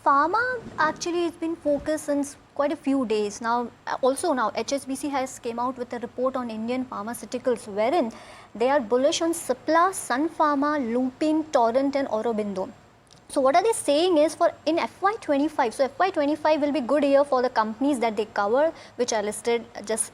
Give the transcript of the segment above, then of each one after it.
Pharma actually has been focused since quite a few days now. Also now HSBC has came out with a report on Indian pharmaceuticals wherein they are bullish on Cipla, Sun Pharma, Lupin, Torrent and Aurobindo. So what are they saying is for in FY25, so FY25 will be good year for the companies that they cover, which are listed just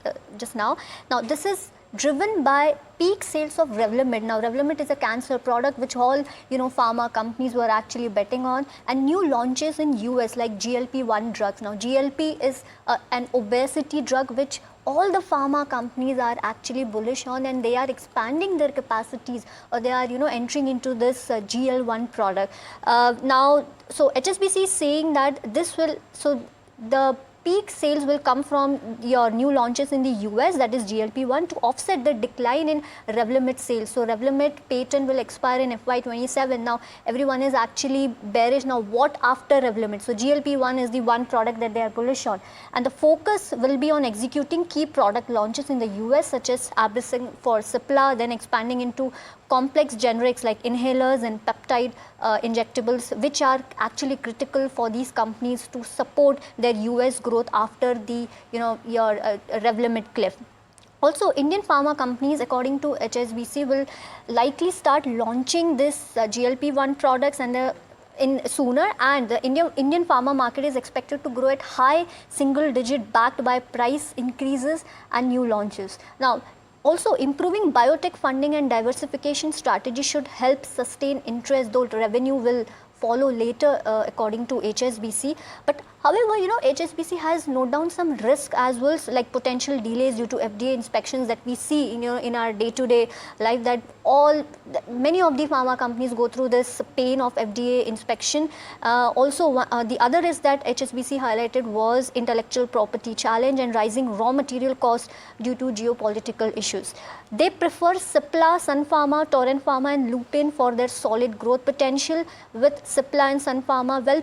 now. Now this is driven by peak sales of Revlimid. Now Revlimid is a cancer product which all pharma companies were actually betting on, and new launches in US like GLP-1 drugs. Now GLP is an obesity drug which all the pharma companies are actually bullish on, and they are expanding their capacities, or they are entering into this GL1 product. Now so HSBC is saying that this will, so the peak sales will come from your new launches in the US, that is GLP-1, to offset the decline in Revlimid sales. So Revlimid patent will expire in FY27. Now everyone is actually bearish. Now what after Revlimid? So GLP-1 is the one product that they are bullish on, and the focus will be on executing key product launches in the US such as Abrysing for Cipla, then expanding into complex generics like inhalers and peptide injectables, which are actually critical for these companies to support their US growth after the your Revlimid cliff. Also, Indian pharma companies, according to HSBC, will likely start launching this GLP-1 products and in sooner, and the Indian pharma market is expected to grow at high single digit, backed by price increases and new launches. Now also, improving biotech funding and diversification strategy should help sustain interest, though revenue will follow later according to HSBC. But however, HSBC has noted down some risk as well, like potential delays due to FDA inspections that we see in our day-to-day life, that many of the pharma companies go through this pain of FDA inspection. Also, the other risk that HSBC highlighted was intellectual property challenge and rising raw material costs due to geopolitical issues. They prefer Cipla, Sun Pharma, Torrent Pharma and Lupin for their solid growth potential, with Cipla and Sun Pharma well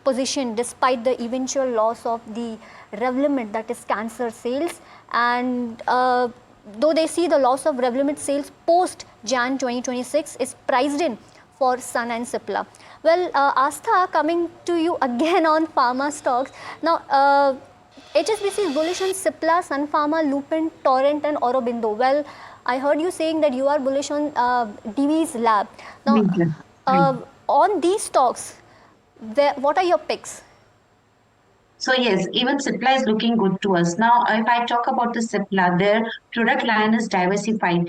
positioned despite the eventual loss of the Revlimid, that is cancer sales, and though they see the loss of Revlimid sales post Jan 2026 is priced in for Sun and Cipla. Well, Astha, coming to you again on pharma stocks. Now HSBC is bullish on Cipla, Sun Pharma, Lupin, Torrent and Aurobindo. Well, I heard you saying that you are bullish on Divi's lab. Now on these stocks, what are your picks? So yes, even Cipla is looking good to us. Now, if I talk about the Cipla, their product line is diversified.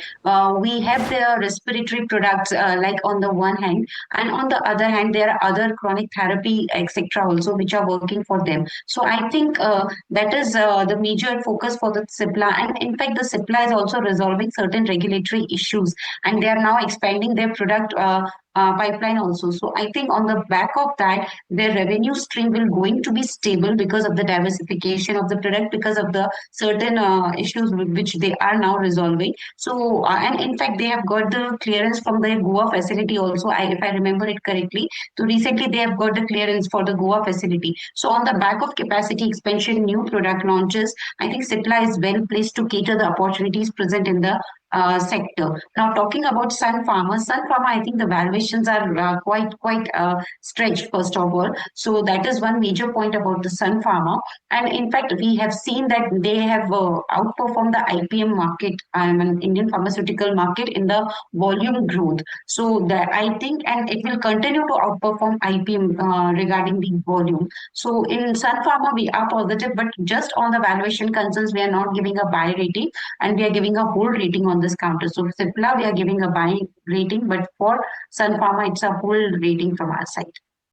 We have their respiratory products, like on the one hand, and on the other hand, there are other chronic therapy, etc. also, which are working for them. So I think that is the major focus for the Cipla. And in fact, the Cipla is also resolving certain regulatory issues, and they are now expanding their product pipeline also. So I think on the back of that, their revenue stream will going to be stable because of the diversification of the product, because of the certain issues which they are now resolving. So and in fact, they have got the clearance from their Goa facility also, if I remember it correctly. So recently they have got the clearance for the Goa facility. So on the back of capacity expansion, new product launches, I think Cipla is well placed to cater the opportunities present in the sector. Now, talking about Sun Pharma, I think the valuations are quite stretched, first of all. So that is one major point about the Sun Pharma. And in fact, we have seen that they have outperformed the IPM market, Indian pharmaceutical market, in the volume growth. So that I think, and it will continue to outperform IPM regarding the volume. So in Sun Pharma, we are positive, but just on the valuation concerns, we are not giving a buy rating, and we are giving a hold rating on this counter. So Cipla, we are giving a buying rating, but for Sun Pharma, it's a hold rating from our side.